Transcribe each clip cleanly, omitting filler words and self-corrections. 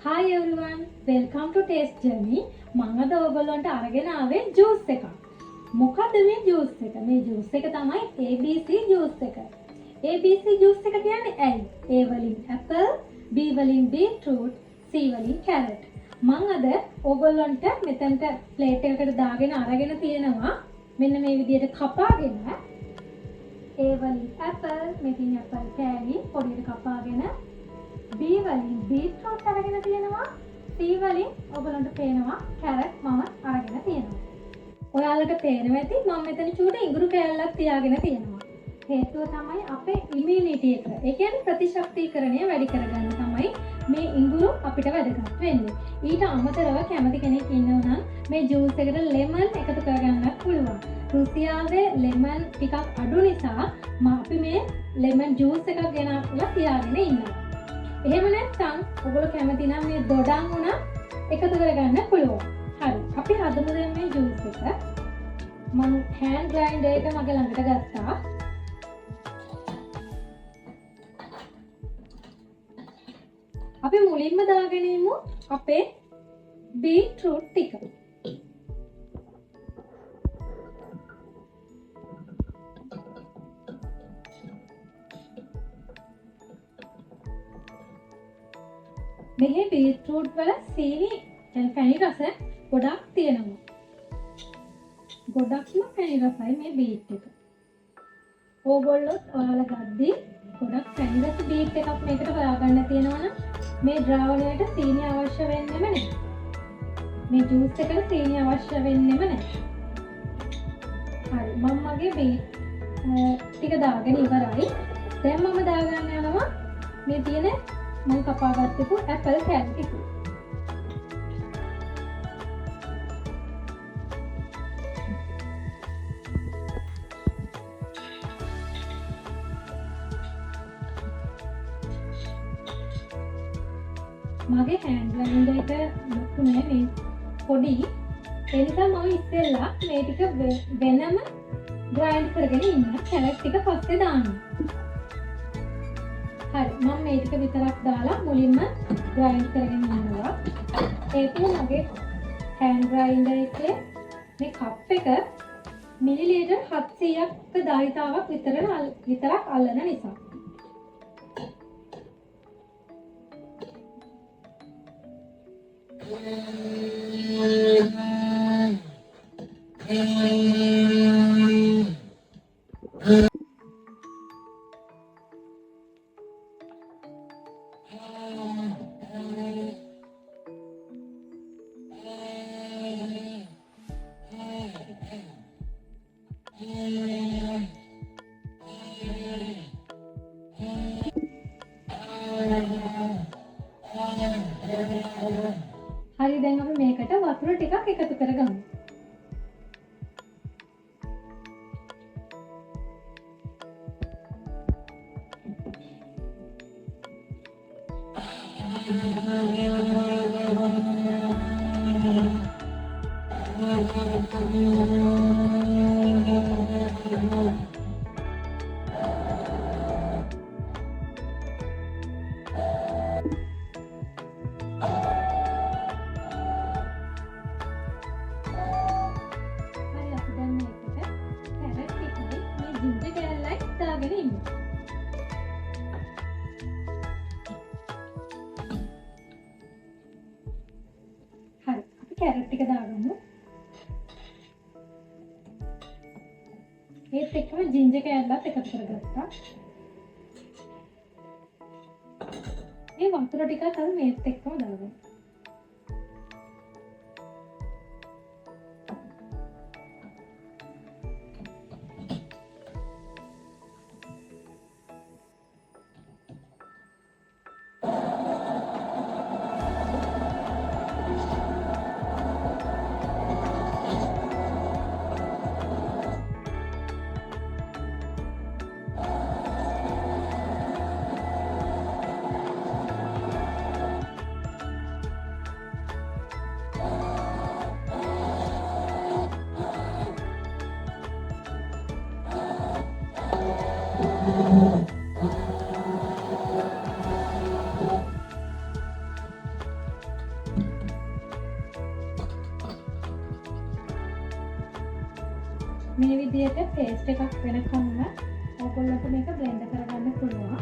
Hi everyone, welcome to Taste Journey. මම අද ඔයගොල්ලන්ට අරගෙන ආවේ ජූස් එකක්. මොකද මේ ජූස් එක? මේ ජූස් එක තමයි ABC ජූස් එක. ABC ජූස් එක කියන්නේ ඇයි? A වලින් apple, B වලින් beetroot, C වලින් carrot. මම අද ඔයගොල්ලන්ට මෙතනට ප්ලේට් එකකට දාගෙන අරගෙන තියෙනවා. මෙන්න මේ විදිහට කපාගෙන A වලින් apple, මෙතින් apple කෑලි පොඩියට කපාගෙන B වලින් beetroot අරගෙන තියෙනවා. C වලින් ඔයගලන්ට පේනවා carrot මම අරගෙන තියෙනවා. ඔයාලට පේනවා ඇති මම මෙතන චූටි ඉඟුරු කෑල්ලක් තියාගෙන තියෙනවා. හේතුව තමයි අපේ immunity එක. ඒ කියන්නේ ප්‍රතිශක්තිකරණය වැඩි කරගන්න තමයි මේ ඉඟුරු අපිට වැදගත් වෙන්නේ. ඊට අමතරව කැමති කෙනෙක් ඉන්නවා නම් මේ ජූස් එකට lemon එකතු කරගන්නත් පුළුවන්. රුසියාවේ lemon ටිකක් අඩු නිසා අපි මේ lemon juice එකක් ගෙනල්ලා තියාගෙන ඉන්නවා. එහෙම නැත්නම් ඔයගොල්ලෝ කැමති නම් මේ දොඩම් උනා එකතු කරගන්න පුළුවන්. හරි. අපි හදමු දැන් මේ ජූස් එක. මම හෑන්ඩ් ග්‍රයින්ඩර් එක මගේ ළඟට ගත්තා. අපි මුලින්ම දාගෙන ඉමු අපේ බීට්‍රූට් ටික. මෙහි බීට්‍රූට් වල සීනි පැණි රස ගොඩක් තියෙනවා. ගොඩක්ම පැණි රසයි මේ බීට් එක. ඕගොල්ලෝ ඔයාලා ගද්දි ගොඩක් පැණි රස බීට් එකක් මේකට හොයාගන්න තියෙනවා නම් මේ ද්‍රාවණයට සීනි අවශ්‍ය වෙන්නෙම නැහැ. මේ ජූස් එකට සීනි අවශ්‍ය වෙන්නෙම නැහැ. හරි මම මගේ බීට් ටික දාගෙන ඉවරයි. දැන් මම දාගන්න යනවා මේ තියෙන මම කපාගත්තපු ඇපල් කෑලි ටික. මගේ හෑන්ඩ් ග්‍රයින්ඩර් එක ලොකු නෑ මේ පොඩි. ඒ නිසා මම ඉස්සෙල්ලා මේ ටික වෙනම ග්‍රයින්ඩ් කරගෙන ඉන්න. කැරට් ටික පස්සේ දානවා. හරි මම මේ ටික විතරක් දාලා මුලින්ම ග්‍රයින්ඩ් කරගෙන යනවා. ඒකේ මගේ හෑන්ඩ් ග්‍රයින්ඩර් එකේ මේ කප් එක මිලිලීටර් 700ක ධාරිතාවක් විතරක් අල්ලන නිසා. හරි දැන් අපි මේකට වතුර ටිකක් එකතු කරගමු. කැරට් ටික දාගමු. ඒත් එක්කම ජින්ජර් කෑල්ලත් එකතු කරගත්තා. මේ වතුර ටිකත් අර මේත් එක්කම දාගමු. මේ විදිහට පේස්ට් එකක් වෙනකම්ම ඔයගොල්ලන්ට මේක බ්ලෙන්ඩ් කරගන්න පුළුවන්.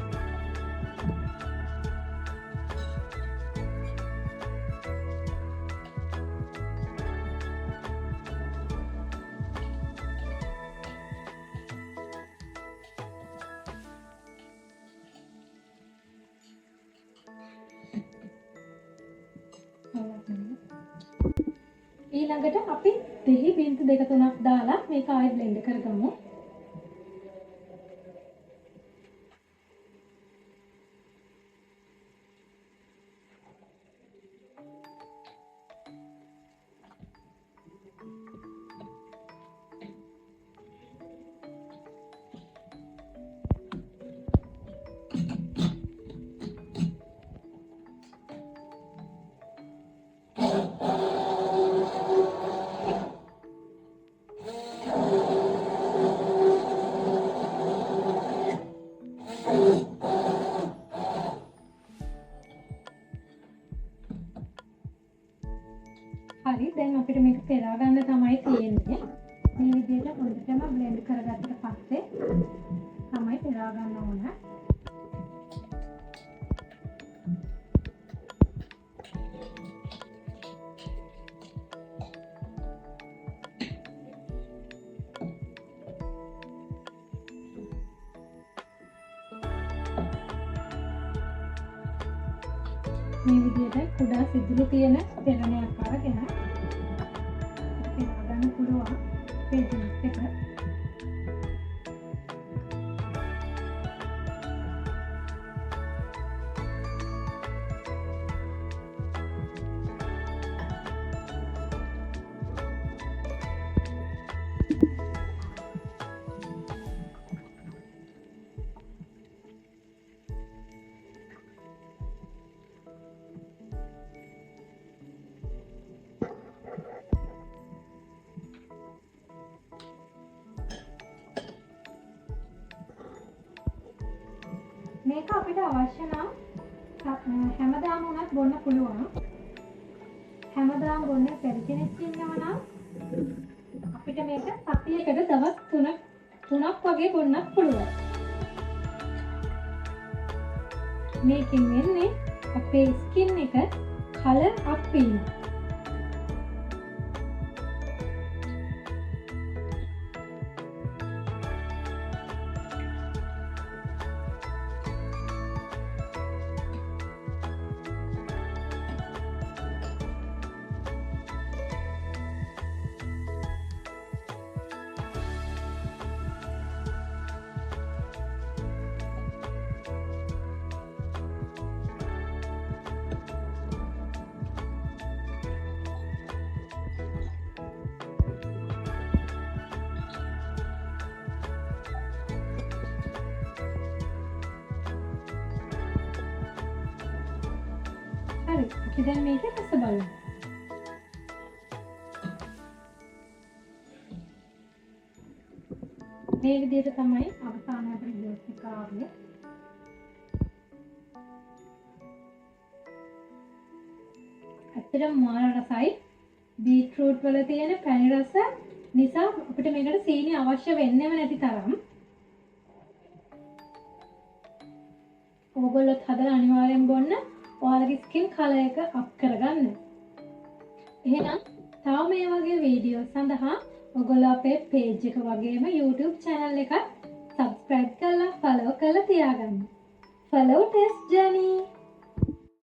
ඊළඟට අපි දෙහි බින්දු 2-3ක් දාලා මේක ආයෙත් බ්ලෙන්ඩ් කරගමු. හරි දැන් අපිට මේක පෙරා ගන්න තමයි තියෙන්නේ. මේ විදිහට හොඳටම බ්ලෙන්ඩ් කරගත්තට පස්සේ තමයි පෙරා ගන්න ඕන. මේ විදිහට කුඩා සිදුරු තියෙන පෙරණයක් අරගෙන පෙරා ගන්න පුළුවන් පේජස් එක. මේක අපිට අවශ්‍ය නම් හැමදාම උනත් බොන්න පුළුවන්. හැමදාම බොන්න බැරි කෙනෙක් ඉන්නවා නම් අපිට මේක සතියකට දවස් 3ක් වගේ බොන්නත් පුළුවන්. මේකෙන් වෙන්නේ අපේ ස්කින් එක කලර් අප් වෙනවා. හරි අපි දැන් මේක රස බලමු. මේ විදිහට තමයි අවසාන අපේ ජූස් එක ආවේ. ඇත්තටම මාර රසයි. බීට්‍රූට් වල තියෙන පැණි රස නිසා අපිට මේකට සීනි අවශ්‍ය වෙන්නේම නැති තරම්. ඕගොල්ලොත් හදලා අනිවාර්යෙන් බොන්න. ඔයාලගේ ස්කින් කලර් එක අප් කරගන්න. එහෙනම් තව මේ වගේ වීඩියෝ සඳහා ඔයගොල්ලෝ අපේ page එක වගේම YouTube channel එක subscribe කරලා follow කරලා තියාගන්න. Follow Taste Journey